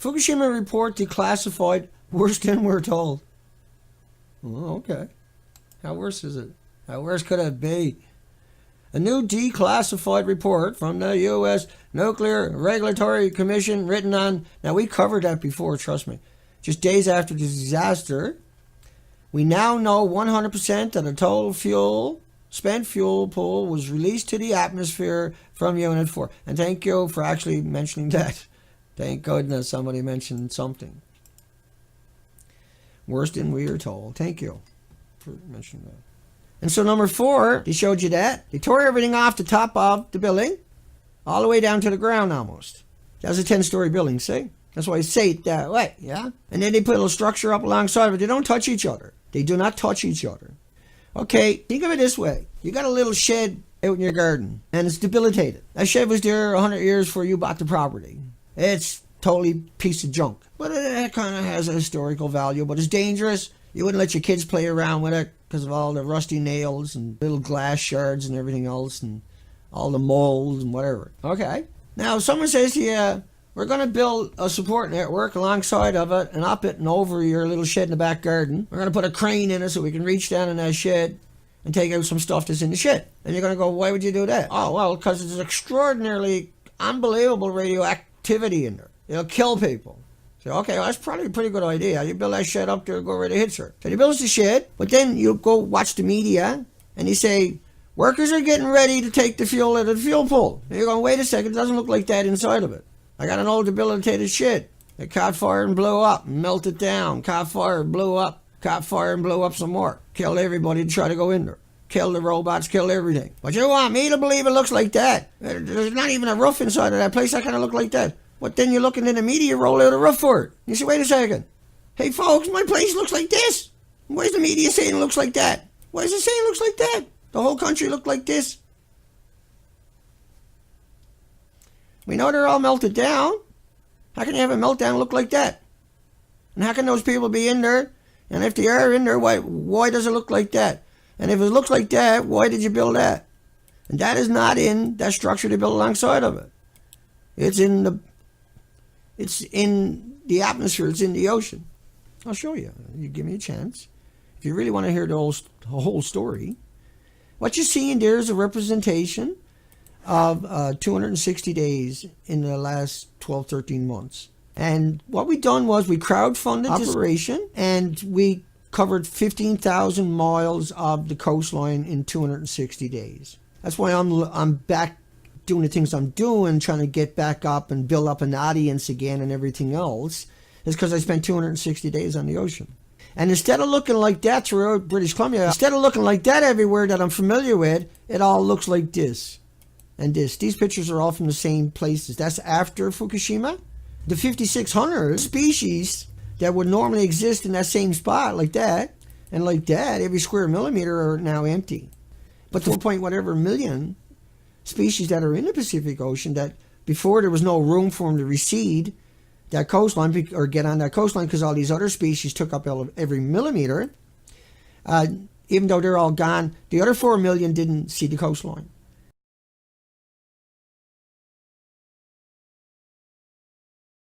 Fukushima report declassified, worse than we're told. Oh, okay. How worse is it? How worse could it be? A new declassified report from the U.S. Nuclear Regulatory Commission written on... Now, we covered that before, trust me. Just days after the disaster, we now know 100% that a total spent fuel pool was released to the atmosphere from Unit 4. And thank you for actually mentioning that. Thank goodness somebody mentioned something. Worse than we were told. Thank you for mentioning that. And so number 4, they showed you that. They tore everything off the top of the building, all the way down to the ground almost. That was a 10-story building, see? That's why I say it that way, yeah? And then they put a little structure up alongside of it. They don't touch each other. They do not touch each other. Okay, think of it this way. You got a little shed out in your garden, and it's debilitated. That shed was there 100 years before you bought the property. It's totally piece of junk. But it kind of has a historical value, but it's dangerous. You wouldn't let your kids play around with it because of all the rusty nails and little glass shards and everything else and all the mold and whatever. Okay. Now, if someone says to you, we're going to build a support network alongside of it and up it and over your little shed in the back garden. We're going to put a crane in it so we can reach down in that shed and take out some stuff that's in the shed. And you're going to go, why would you do that? Oh, well, because there's extraordinarily unbelievable radioactivity in there. It'll kill people. So, okay, well, that's probably a pretty good idea. You build that shed up there, go where it hits her. So he builds the shed, but then you go watch the media, and you say, workers are getting ready to take the fuel out of the fuel pool. And you're going, wait a second, it doesn't look like that inside of it. I got an old debilitated shed. It caught fire and blew up, melted down, caught fire, blew up, caught fire and blew up some more. Killed everybody to try to go in there. Killed the robots, killed everything. But you want me to believe it looks like that? There's not even a roof inside of that place that kind of look like that. But then you're looking in the media, you roll out a roof for it. You say, wait a second. Hey, folks, my place looks like this. Why is the media saying it looks like that? Why is it saying it looks like that? The whole country looked like this. We know they're all melted down. How can you have a meltdown look like that? And how can those people be in there? And if they are in there, why does it look like that? And if it looks like that, why did you build that? And that is not in that structure they built alongside of it. It's in the atmosphere. It's in the ocean. I'll show you. You give me a chance. If you really want to hear the whole story, what you're seeing there is a representation of 260 days in the last 12, 13 months. And what we done was we crowdfunded this operation, and we covered 15,000 miles of the coastline in 260 days. That's why I'm back doing the things I'm doing, trying to get back up and build up an audience again and everything else, is because I spent 260 days on the ocean. And instead of looking like that throughout British Columbia, instead of looking like that everywhere that I'm familiar with, it all looks like this and this. These pictures are all from the same places. That's after Fukushima. The 5,600 species that would normally exist in that same spot like that, and like that, every square millimeter are now empty. But the 4 whatever million species that are in the Pacific Ocean, that before there was no room for them to recede that coastline or get on that coastline because all these other species took up every millimeter, even though they're all gone, the other 4 million didn't see the coastline.